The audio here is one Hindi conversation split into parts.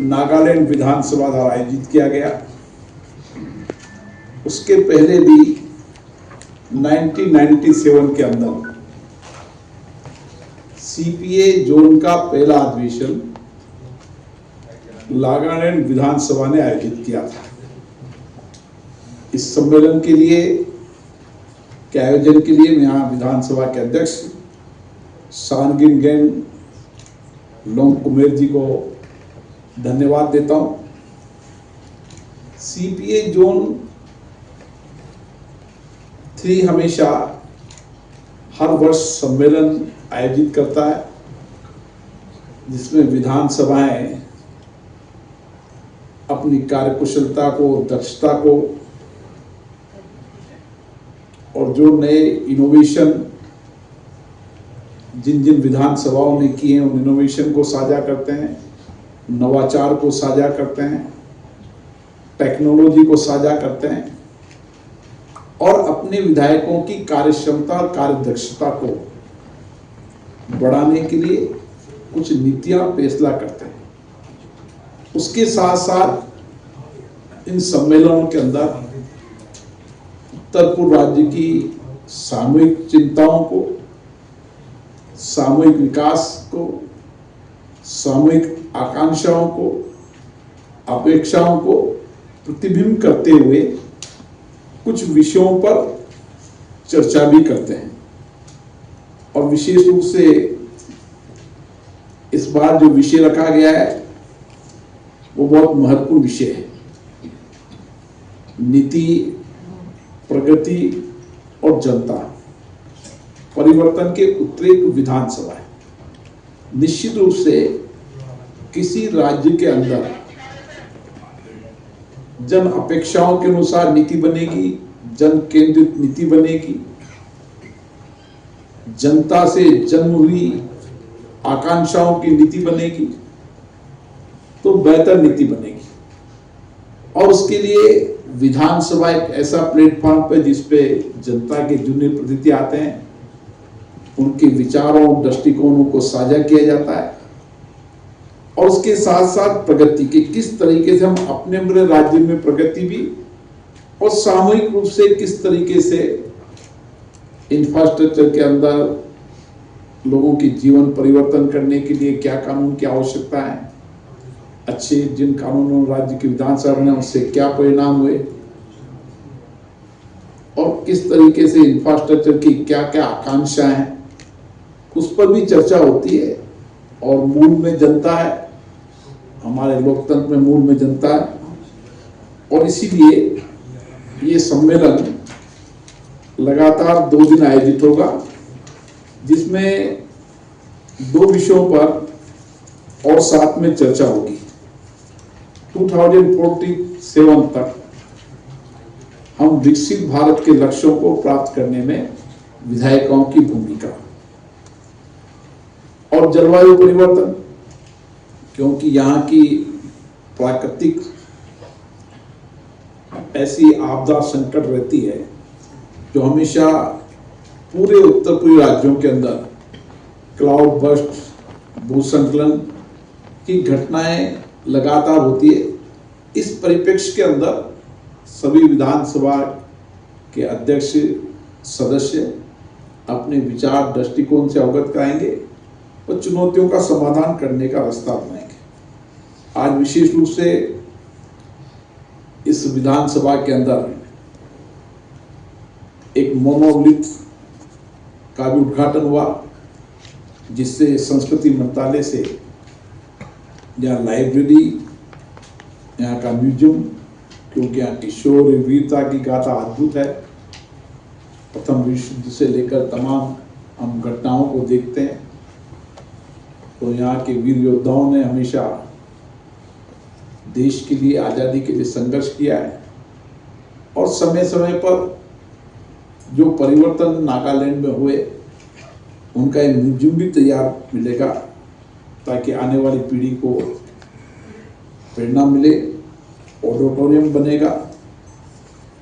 नागालैंड विधानसभा द्वारा आयोजित किया गया। उसके पहले भी 1997 के अंदर सीपीए जोन का पहला अधिवेशन नागालैंड विधानसभा ने आयोजित किया था। इस सम्मेलन के आयोजन के लिए मैं यहाँ विधानसभा के अध्यक्ष सांगिन लोंगकुमेर जी को धन्यवाद देता हूँ। सीपीए जोन 3 हमेशा हर वर्ष सम्मेलन आयोजित करता है, जिसमें विधानसभाएं अपनी कार्यकुशलता को, दक्षता को और जो नए इनोवेशन जिन जिन विधानसभाओं ने किए हैं उन इनोवेशन को साझा करते हैं, नवाचार को साझा करते हैं, टेक्नोलॉजी को साझा करते हैं और अपने विधायकों की कार्यक्षमता और कार्यदक्षता को बढ़ाने के लिए कुछ नीतियां फैसला करते हैं। उसके साथ साथ इन सम्मेलनों के अंदर उत्तर पूर्व राज्य की सामूहिक चिंताओं को, सामूहिक विकास को, सामूहिक आकांक्षाओं को, अपेक्षाओं को प्रतिबिंब करते हुए कुछ विषयों पर चर्चा भी करते हैं। और विशेष रूप से इस बार जो विषय रखा गया है वो बहुत महत्वपूर्ण विषय है। नीति, प्रगति और जनता, परिवर्तन के उत्प्रेरक विधानसभा है। निश्चित रूप से किसी राज्य के अंदर जन अपेक्षाओं के अनुसार नीति बनेगी, जन केंद्रित नीति बनेगी, जनता से जन्म हुई आकांक्षाओं की नीति बनेगी तो बेहतर नीति बनेगी। और उसके लिए विधानसभा एक ऐसा प्लेटफॉर्म पे जिसपे जनता के जुने प्रतिनिधि आते हैं, उनके विचारों, दृष्टिकोणों को साझा किया जाता है और उसके साथ साथ प्रगति के किस तरीके से हम अपने अपने राज्य में प्रगति भी और सामूहिक रूप से किस तरीके से इंफ्रास्ट्रक्चर के अंदर लोगों की जीवन परिवर्तन करने के लिए क्या कानून की आवश्यकता है, अच्छे जिन कानूनों राज्य की विधानसभा ने उससे क्या परिणाम हुए और किस तरीके से इंफ्रास्ट्रक्चर की क्या क्या आकांक्षाएं हैं, उस पर भी चर्चा होती है। और मूल में जनता है, हमारे लोकतंत्र में मूल में जनता है और इसीलिए ये सम्मेलन लगातार 2 दिन आयोजित होगा, जिसमें 2 विषयों पर और साथ में चर्चा होगी। 2047 तक हम विकसित भारत के लक्ष्यों को प्राप्त करने में विधायकों की भूमिका और जलवायु परिवर्तन, क्योंकि यहाँ की प्राकृतिक ऐसी आपदा संकट रहती है जो हमेशा पूरे उत्तर पूर्वी राज्यों के अंदर क्लाउड बर्स्ट, भूस्खलन की घटनाएं लगातार होती है। इस परिप्रेक्ष्य के अंदर सभी विधानसभा के अध्यक्ष सदस्य अपने विचार, दृष्टिकोण से अवगत कराएंगे और चुनौतियों का समाधान करने का रास्ता बनाएंगे। आज विशेष रूप से इस विधानसभा के अंदर एक मोनोलिथ का भी उद्घाटन हुआ, जिससे संस्कृति मंत्रालय से यहाँ लाइब्रेरी, यहाँ का म्यूजियम, क्योंकि यहाँ की शौर्य वीरता की गाथा अद्भुत है। प्रथम विश्व युद्ध से लेकर तमाम हम घटनाओं को देखते हैं तो यहाँ के वीर योद्धाओं ने हमेशा देश के लिए, आज़ादी के लिए संघर्ष किया है और समय समय पर जो परिवर्तन नागालैंड में हुए उनका एक म्यूजियम भी तैयार मिलेगा ताकि आने वाली पीढ़ी को प्रेरणा मिले। ऑडिटोरियम बनेगा।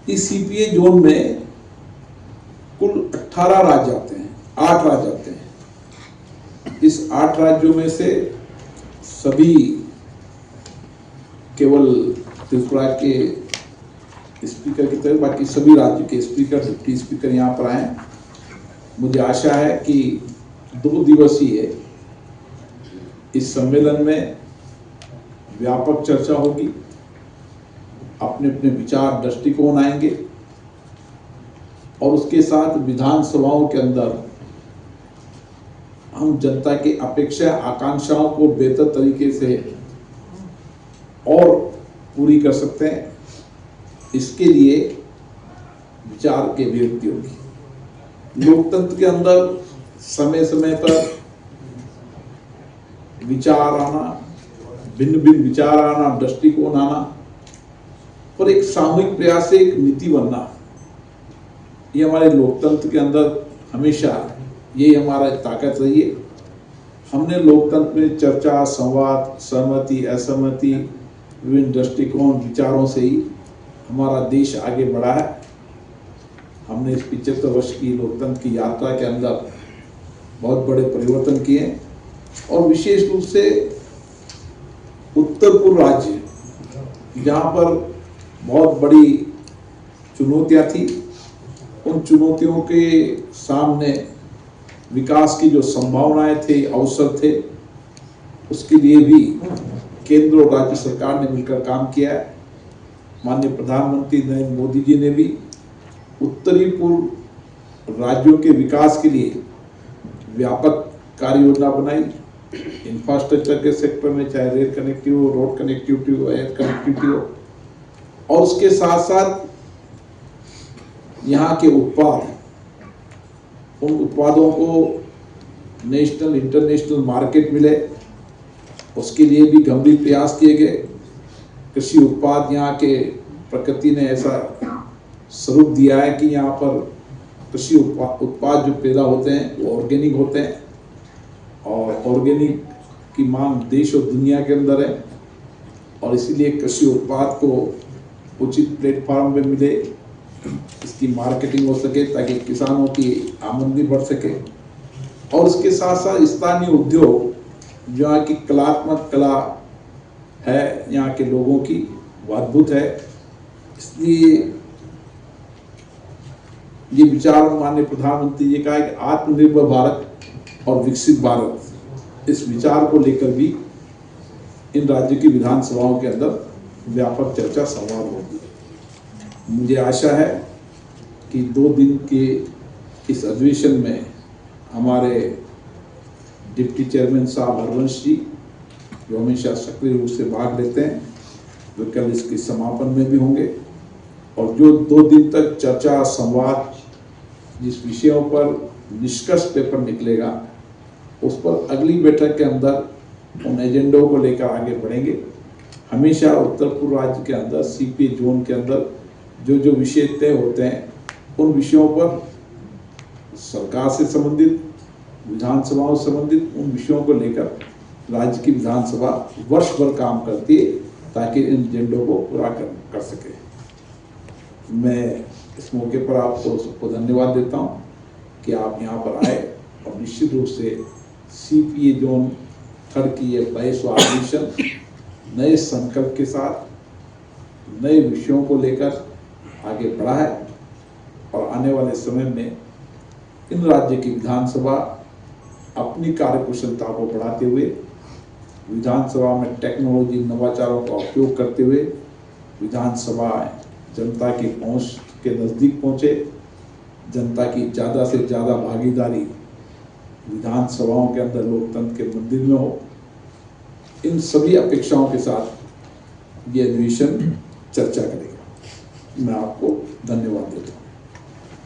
इस सीपीए जोन में कुल 18 राज्य आते हैं, 8 राज्य आते हैं। इस 8 राज्यों में से सभी केवल त्रिपुरा के स्पीकर की तरह बाकी सभी राज्य के स्पीकर, डिप्टी स्पीकर यहाँ पर आए। मुझे आशा है कि 2 दिवसीय इस सम्मेलन में व्यापक चर्चा होगी, अपने अपने विचार दृष्टिकोण आएंगे और उसके साथ विधानसभाओं के अंदर हम जनता की अपेक्षा आकांक्षाओं को बेहतर तरीके से और पूरी कर सकते हैं। इसके लिए विचार की अभिव्यक्ति होगी। लोकतंत्र के अंदर समय समय पर विचार आना, भिन्न भिन्न विचार आना, दृष्टिकोण आना और एक सामूहिक प्रयास से एक नीति बनना, ये हमारे लोकतंत्र के अंदर हमेशा ये हमारा ताकत रही है। हमने लोकतंत्र में चर्चा, संवाद, सहमति, असहमति, विभिन्न दृष्टिकोण, विचारों से ही हमारा देश आगे बढ़ा है। हमने इस 75 वर्ष की लोकतंत्र की यात्रा के अंदर बहुत बड़े परिवर्तन किए और विशेष रूप से उत्तर पूर्व राज्य, जहाँ पर बहुत बड़ी चुनौतियाँ थी, उन चुनौतियों के सामने विकास की जो संभावनाएं थे, अवसर थे, उसके लिए भी केंद्र और राज्य सरकार ने मिलकर काम किया है। माननीय प्रधानमंत्री नरेंद्र मोदी जी ने भी उत्तरी पूर्व राज्यों के विकास के लिए व्यापक कार्य योजना बनाई। इंफ्रास्ट्रक्चर के सेक्टर में चाहे रेल कनेक्टिविटी हो, रोड कनेक्टिविटी हो, एयर कनेक्टिविटी हो, और उसके साथ साथ यहाँ के उत्पाद, उन उत्पादों को नेशनल इंटरनेशनल मार्केट मिले, उसके लिए भी गंभीर प्रयास किए गए। कृषि उत्पाद, यहाँ के प्रकृति ने ऐसा स्वरूप दिया है कि यहाँ पर कृषि उत्पाद जो पैदा होते हैं वो ऑर्गेनिक होते हैं और ऑर्गेनिक की मांग देश और दुनिया के अंदर है और इसीलिए कृषि उत्पाद को उचित प्लेटफॉर्म पे मिले, इसकी मार्केटिंग हो सके ताकि किसानों की आमदनी बढ़ सके और उसके साथ साथ स्थानीय उद्योग, जो यहाँ की कलात्मक कला है, यहाँ के लोगों की वो अद्भुत है। इसलिए ये विचार माननीय प्रधानमंत्री जी का है कि आत्मनिर्भर भारत और विकसित भारत, इस विचार को लेकर भी इन राज्यों की विधानसभाओं के अंदर व्यापक चर्चा संवाद होगी। मुझे आशा है कि 2 दिन के इस अधिवेशन में हमारे डिप्टी चेयरमैन साहब हरवंश जी, जो हमेशा सक्रिय रूप से भाग लेते हैं, वे कल इसके समापन में भी होंगे और जो 2 दिन तक चर्चा, संवाद, जिस विषयों पर निष्कर्ष पेपर निकलेगा, उस पर अगली बैठक के अंदर उन एजेंडों को लेकर आगे बढ़ेंगे। हमेशा उत्तर पूर्व राज्य के अंदर सीपीए जोन के अंदर जो जो विषय तय होते हैं, उन विषयों पर सरकार से संबंधित, विधानसभाओं से संबंधित उन विषयों को लेकर राज्य की विधानसभा वर्ष भर काम करती है ताकि इन एजेंडों को पूरा कर सके। मैं इस मौके पर आपको सबको धन्यवाद देता हूँ कि आप यहाँ पर आए और निश्चित रूप से सीपीए जोन 3 की ये 22वां अधिवेशन नए संकल्प के साथ नए विषयों को लेकर आगे बढ़ा है और आने वाले समय में इन राज्य की विधानसभा अपनी कार्यकुशलता को बढ़ाते हुए, विधानसभा में टेक्नोलॉजी नवाचारों का उपयोग करते हुए विधानसभा जनता की पहुंच के नज़दीक पहुंचे, जनता की ज़्यादा से ज़्यादा भागीदारी विधानसभाओं के अंदर लोकतंत्र के मंदिर में हो। इन सभी अपेक्षाओं के साथ ये अधिवेशन चर्चा करेगा। मैं आपको धन्यवाद देता हूँ।